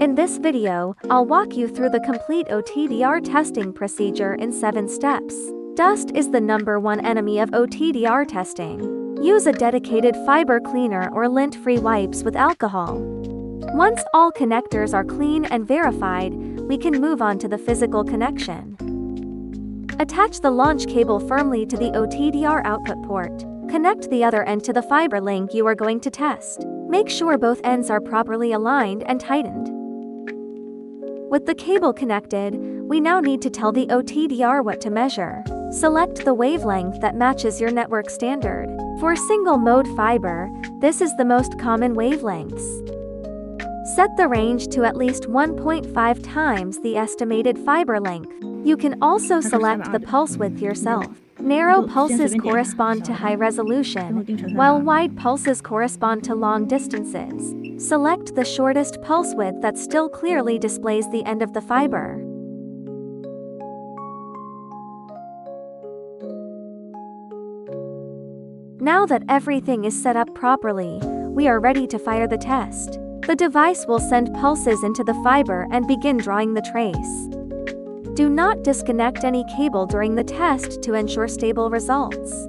In this video, I'll walk you through the complete OTDR testing procedure in 7 steps. Dust is the #1 enemy of OTDR testing. Use a dedicated fiber cleaner or lint-free wipes with alcohol. Once all connectors are clean and verified, we can move on to the physical connection. Attach the launch cable firmly to the OTDR output port. Connect the other end to the fiber link you are going to test. Make sure both ends are properly aligned and tightened. With the cable connected, we now need to tell the OTDR what to measure. Select the wavelength that matches your network standard. For single-mode fiber, this is the most common wavelengths. Set the range to at least 1.5 times the estimated fiber length. You can also select the pulse width yourself. Narrow pulses correspond to high resolution, while wide pulses correspond to long distances. Select the shortest pulse width that still clearly displays the end of the fiber. Now that everything is set up properly, we are ready to fire the test. The device will send pulses into the fiber and begin drawing the trace. Do not disconnect any cable during the test to ensure stable results.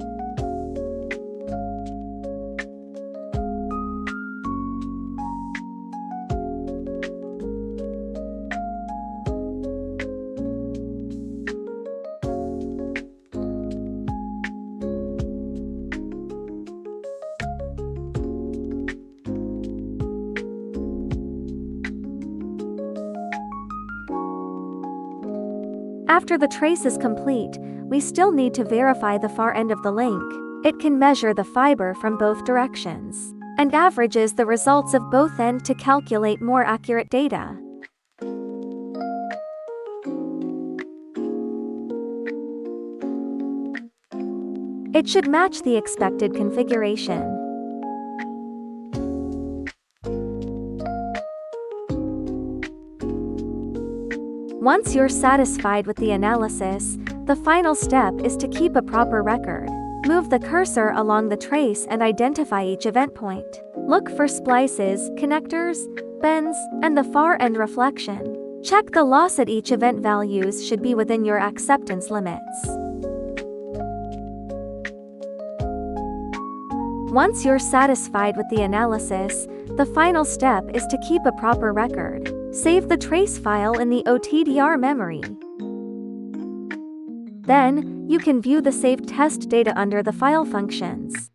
After the trace is complete, we still need to verify the far end of the link. It can measure the fiber from both directions, and averages the results of both ends to calculate more accurate data. It should match the expected configuration. Once you're satisfied with the analysis, the final step is to keep a proper record. Move the cursor along the trace and identify each event point. Look for splices, connectors, bends, and the far end reflection. Check the loss at each event. Values should be within your acceptance limits. Once you're satisfied with the analysis, the final step is to keep a proper record. Save the trace file in the OTDR memory. Then, you can view the saved test data under the File functions.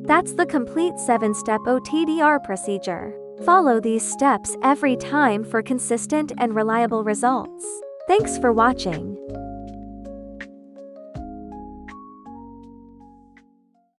That's the complete 7-step OTDR procedure. Follow these steps every time for consistent and reliable results. Thanks for watching.